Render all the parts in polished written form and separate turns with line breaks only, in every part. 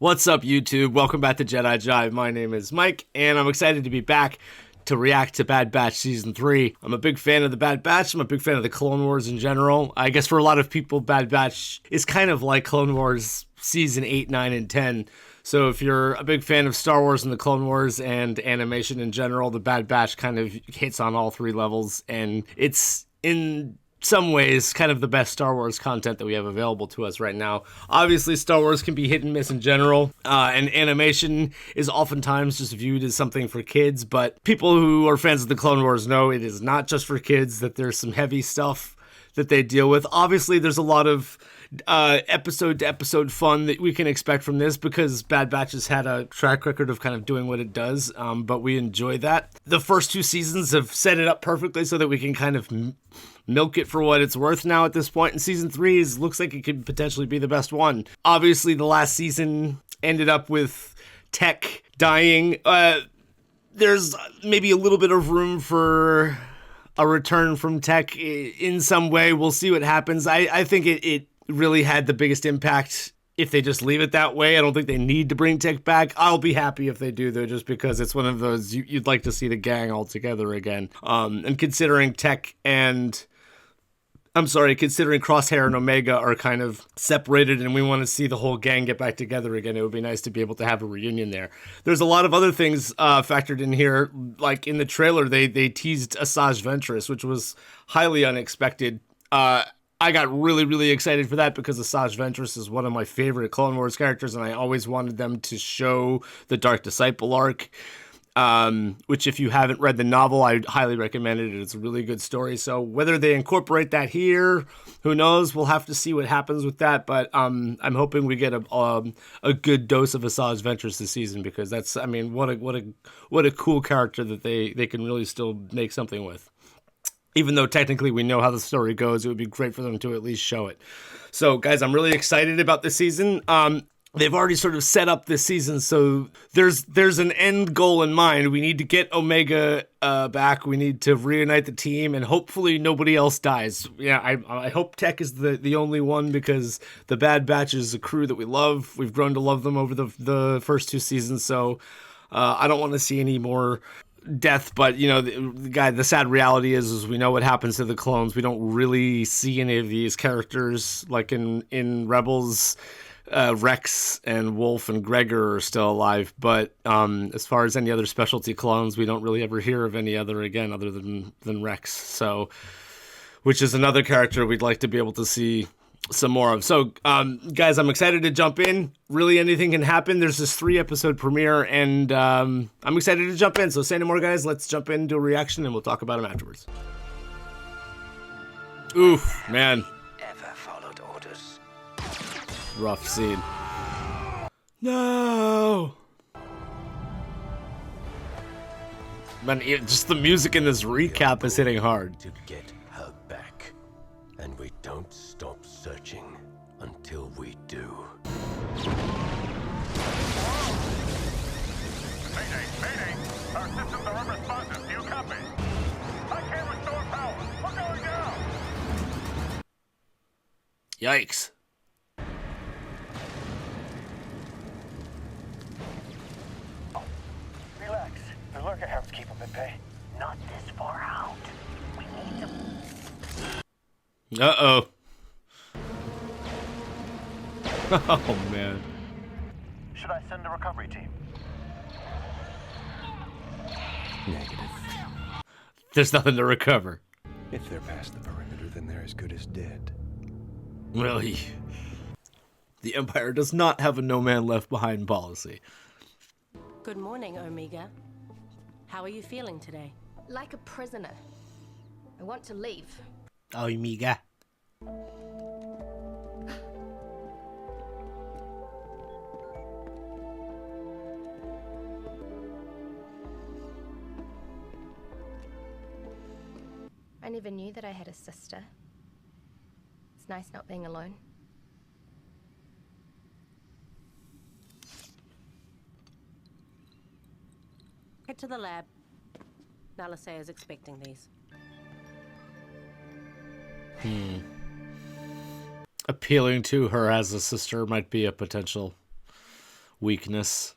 What's up, YouTube? Welcome back to Jedi Jive. My name is Mike, and I'm excited to be back to react to Bad Batch Season 3. I'm a big fan of the Bad Batch. I'm a big fan of the Clone Wars in general. I guess for a lot of people, Bad Batch is kind of like Clone Wars Season 8, 9, and 10. So if you're a big fan of Star Wars and the Clone Wars and animation in general, the Bad Batch kind of hits on all three levels, and it's in some ways kind of the best Star Wars content that we have available to us right now. Obviously, Star Wars can be hit and miss in general, and animation is oftentimes just viewed as something for kids, but people who are fans of the Clone Wars know it is not just for kids, that there's some heavy stuff that they deal with. Obviously, there's a lot of episode to episode fun that we can expect from this because Bad Batch has had a track record of kind of doing what it does, but we enjoy that. The first two seasons have set it up perfectly so that we can kind of milk it for what it's worth now at this point, and season 3 looks like it could potentially be the best one. Obviously, the last season ended up with Tech dying. There's maybe a little bit of room for a return from Tech in some way. We'll see what happens. I think it really had the biggest impact if they just leave it that way. I don't think they need to bring Tech back. I'll be happy if they do, though, just because it's one of those you'd like to see the gang all together again. And considering considering Crosshair and Omega are kind of separated and we want to see the whole gang get back together again, it would be nice to be able to have a reunion there. There's a lot of other things factored in here. Like in the trailer, they teased Asajj Ventress, which was highly unexpected. I got really, really excited for that because Asajj Ventress is one of my favorite Clone Wars characters, and I always wanted them to show the Dark Disciple arc, which if you haven't read the novel, I highly recommend it. It's a really good story. So whether they incorporate that here, who knows? We'll have to see what happens with that. But I'm hoping we get a good dose of Asajj Ventress this season, because that's, I mean, what a cool character that they can really still make something with. Even though technically we know how the story goes, it would be great for them to at least show it. So, guys, I'm really excited about this season. They've already sort of set up this season, so there's an end goal in mind. We need to get Omega back. We need to reunite the team, and hopefully nobody else dies. Yeah, I hope Tech is the only one, because the Bad Batch is a crew that we love. We've grown to love them over the first two seasons, so I don't want to see any more death. But you know, the sad reality is we know what happens to the clones. We don't really see any of these characters. Like in Rebels, Rex and Wolf and Gregor are still alive, but as far as any other specialty clones, we don't really ever hear of any other again other than Rex. So, which is another character we'd like to be able to see some more of. So, guys, I'm excited to jump in. Really, anything can happen. There's this 3-episode premiere, and I'm excited to jump in. So, say no more, guys. Let's jump into a reaction, and we'll talk about them afterwards. Oof, man.
Ever followed orders?
Rough scene. No. Man, just the music in this recap is hitting hard.
To get her back, and we don't stop searching until we do.
Mayday! Our systems are unresponsive. Do you copy? I can't restore power. We're going down.
Yikes.
Relax. The lurker hounds keep them at bay.
Not this far out. We need them.
Uh-oh. Oh, man.
Should I send a recovery team?
Negative.
There's nothing to recover.
If they're past the perimeter, then they're as good as dead.
Really? The Empire does not have a no man left behind policy.
Good morning, Omega. How are you feeling today?
Like a prisoner. I want to leave.
Omega.
I never knew that I had a sister. It's nice not being alone.
Head to the lab. Nalase is expecting these.
Appealing to her as a sister might be a potential weakness.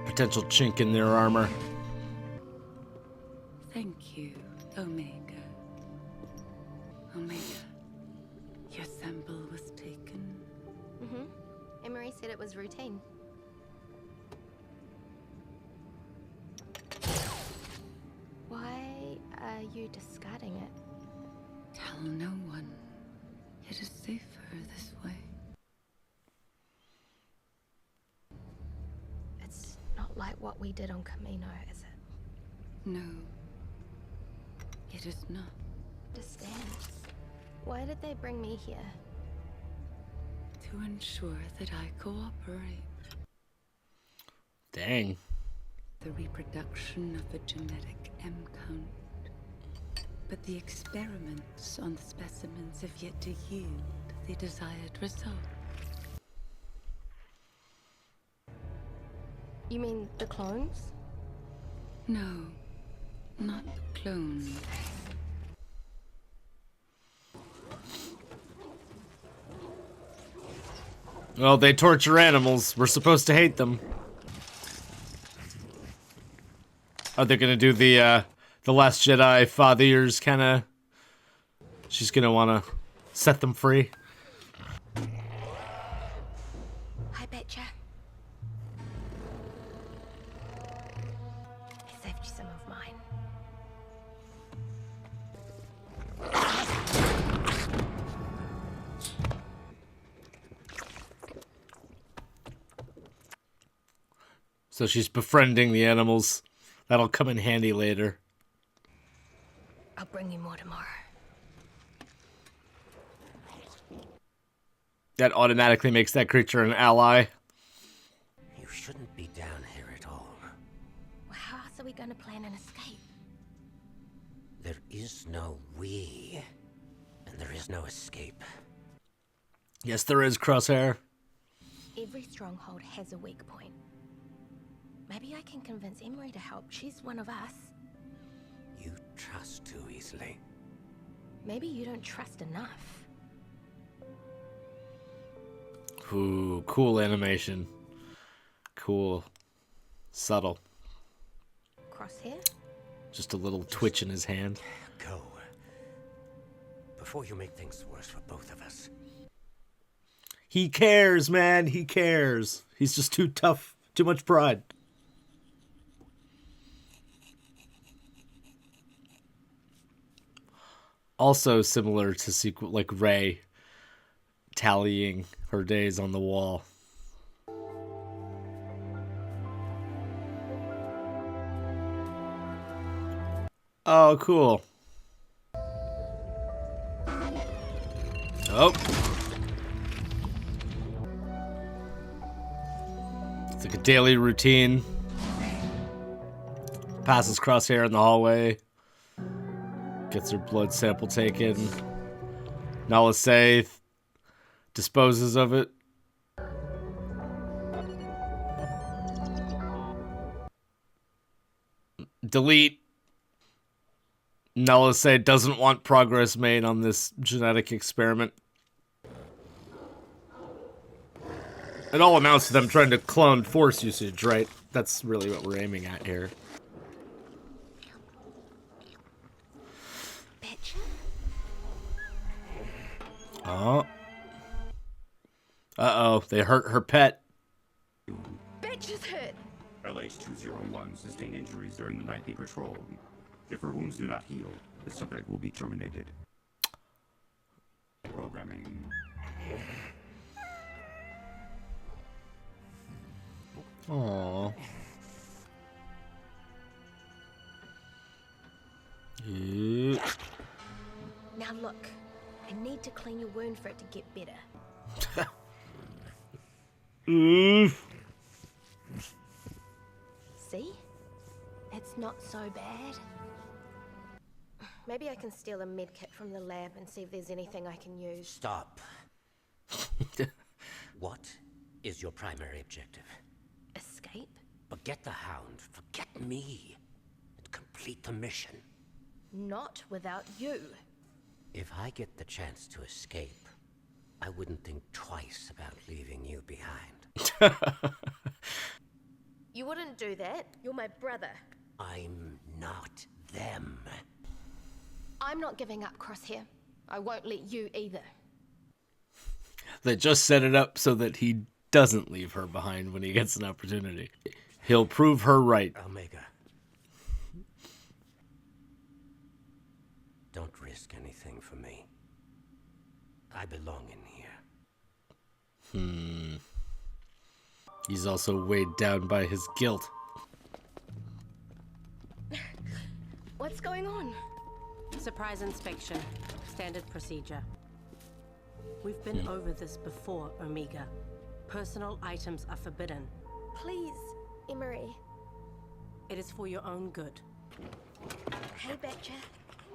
Potential chink in their armor.
Thank you, Omega. Omega, your sample was taken.
Mm-hmm. Emery said it was routine. Why are you discarding it?
Tell no one. It is safer this way.
It's not like what we did on Camino, is it?
No, it is not.
Understands. Why did they bring me here?
To ensure that I cooperate.
Dang.
The reproduction of a genetic M count. But the experiments on the specimens have yet to yield the desired result.
You mean the clones?
No, not the clones.
Well, they torture animals. We're supposed to hate them. Are they gonna do the Last Jedi father years kind of? She's gonna wanna set them free.
I betcha. I saved you some of mine.
So she's befriending the animals. That'll come in handy later.
I'll bring you more tomorrow.
That automatically makes that creature an ally.
You shouldn't be down here at all.
Well, how else are we going to plan an escape?
There is no we, and there is no escape.
Yes, there is, Crosshair.
Every stronghold has a weak point. Maybe I can convince Emery to help. She's one of us.
You trust too easily.
Maybe you don't trust enough.
Ooh, cool animation. Cool. Subtle.
Crosshair?
Just a little twitch in his hand.
Go. Before you make things worse for both of us.
He cares, man. He cares. He's just too tough. Too much pride. Also similar to sequel like Rey tallying her days on the wall. Oh, cool. Oh. It's like a daily routine. Passes Crosshair in the hallway. Gets her blood sample taken. Nala Se disposes of it. Delete. Nala Se doesn't want progress made on this genetic experiment. It all amounts to them trying to clone force usage, right? That's really what we're aiming at here.
Bitch.
Oh. Uh-oh, they hurt her pet.
Bitch is hurt.
LH-201 sustained injuries during the nightly patrol. If her wounds do not heal, the subject will be terminated. Programming.
Aww.
Now look, I need to clean your wound for it to get better. See? It's not so bad. Maybe I can steal a med kit from the lab and see if there's anything I can use.
Stop. What is your primary objective?
Escape?
Forget the Hound, forget me, and complete the mission.
Not without you.
If I get the chance to escape, I wouldn't think twice about leaving you behind.
You wouldn't do that. You're my brother.
I'm not them.
I'm not giving up, Crosshair. I won't let you either.
They just set it up so that he doesn't leave her behind when he gets an opportunity. He'll prove her right.
Omega. Don't risk anything for me. I belong in here.
He's also weighed down by his guilt.
What's going on?
Surprise inspection. Standard procedure. We've been over this before, Omega. Personal items are forbidden.
Please, Emery.
It is for your own good.
Hey, Betcha.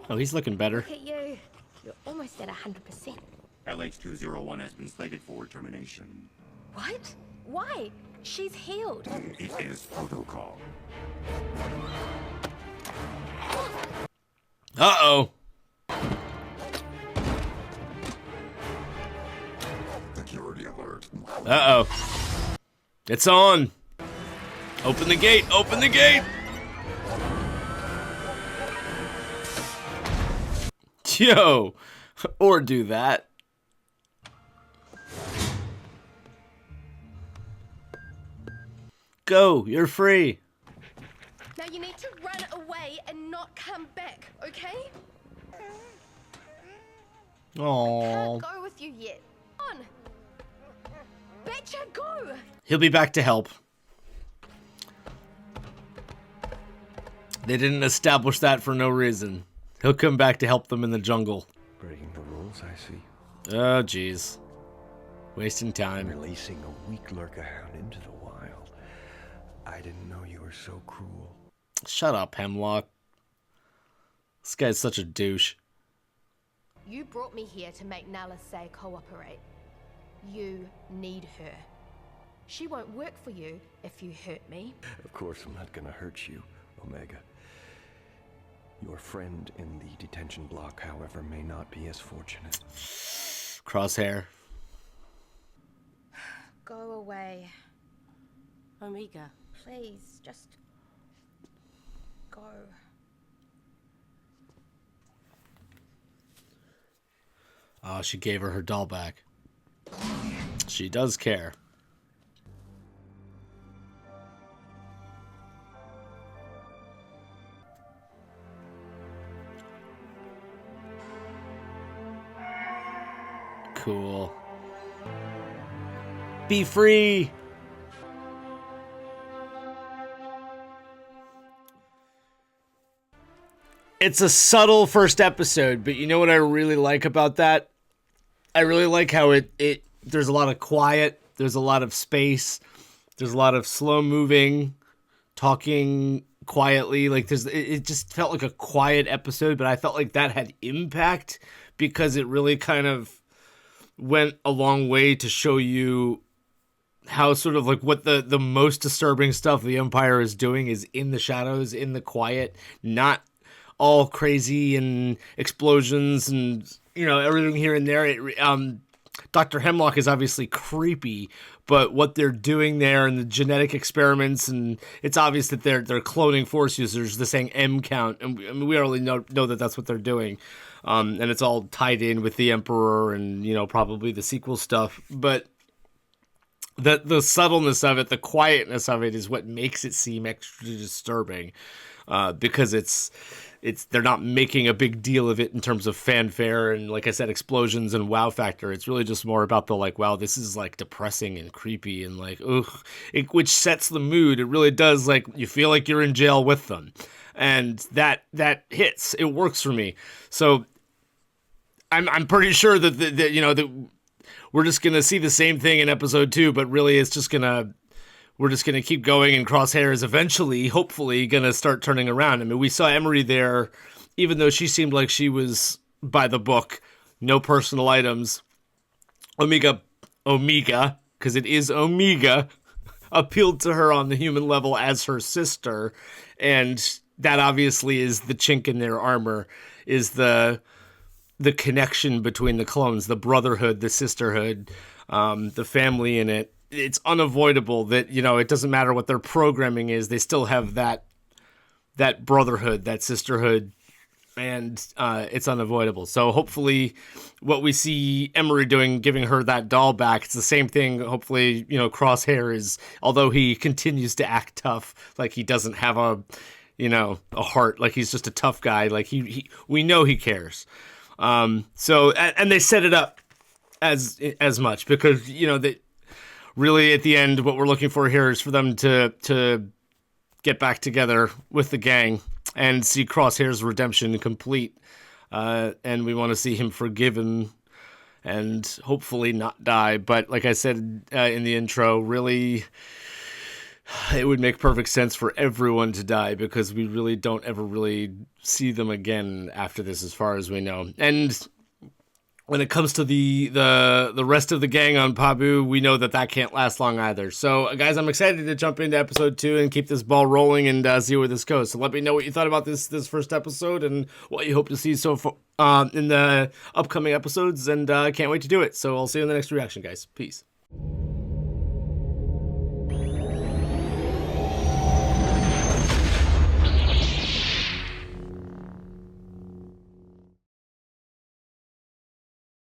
Oh, he's looking better.
Look at you. You're almost at 100%.
LH-201 has been slated for termination.
What? Why? She's healed.
It is protocol.
Uh-oh.
Security alert.
Uh-oh. It's on. Open the gate. Open the gate. Yo. Or do that. Go. You're free.
Now you need to run away and not come back, okay?
Aww.
Can't go with you yet. On. Betcha, go.
He'll be back to help. They didn't establish that for no reason. He'll come back to help them in the jungle.
Breaking the rules, I see.
Oh, jeez. Wasting time.
Releasing a weak lurker-hound into the wild. I didn't know you were so cruel.
Shut up, Hemlock. This guy's such a douche.
You brought me here to make Nala say cooperate. You need her. She won't work for you if you hurt me.
Of course I'm not gonna hurt you, Omega. Your friend in the detention block, however, may not be as fortunate.
Crosshair.
Go away.
Omega.
Please, just go.
Oh, she gave her doll back. She does care. Cool. Be free! It's a subtle first episode, but you know what I really like about that? I really like how it there's a lot of quiet, there's a lot of space, there's a lot of slow moving, talking quietly. Like it just felt like a quiet episode, but I felt like that had impact because it really kind of went a long way to show you how sort of like what the most disturbing stuff the Empire is doing is in the shadows, in the quiet, not all crazy and explosions and, you know, everything here and there. Dr. Hemlock is obviously creepy, but what they're doing there and the genetic experiments, and it's obvious that they're cloning Force users, they're saying M count, and we already know that that's what they're doing. And it's all tied in with the Emperor and, you know, probably the sequel stuff. But the subtleness of it, the quietness of it is what makes it seem extra disturbing. Because it's they're not making a big deal of it in terms of fanfare and, like I said, explosions and wow factor. It's really just more about the like, wow, this is like depressing and creepy and like, ugh, which sets the mood. It really does. Like, you feel like you're in jail with them, and that hits. It works for me. So I'm pretty sure that you know that we're just gonna see the same thing in episode 2, but really it's just we're just going to keep going, and Crosshair is eventually, hopefully, going to start turning around. I mean, we saw Emery there, even though she seemed like she was by the book, no personal items. Omega, because it is Omega, appealed to her on the human level as her sister, and that obviously is the chink in their armor, is the the connection between the clones, the brotherhood, the sisterhood, the family in it. It's unavoidable that, you know, it doesn't matter what their programming is, they still have that brotherhood, that sisterhood, and it's unavoidable. So hopefully what we see Emery doing, giving her that doll back, it's the same thing. Hopefully, you know, Crosshair is, although he continues to act tough, like he doesn't have a heart, like he's just a tough guy, like we know he cares. So they set it up as much, because, you know, that really at the end what we're looking for here is for them to get back together with the gang and see Crosshair's redemption complete. And we want to see him forgiven and hopefully not die. But like I said in the intro, really, it would make perfect sense for everyone to die, because we really don't ever really see them again after this, as far as we know. And when it comes to the rest of the gang on Pabu, we know that can't last long either. So, guys, I'm excited to jump into episode 2 and keep this ball rolling and see where this goes. So let me know what you thought about this first episode and what you hope to see so far in the upcoming episodes. And I can't wait to do it. So I'll see you in the next reaction, guys. Peace.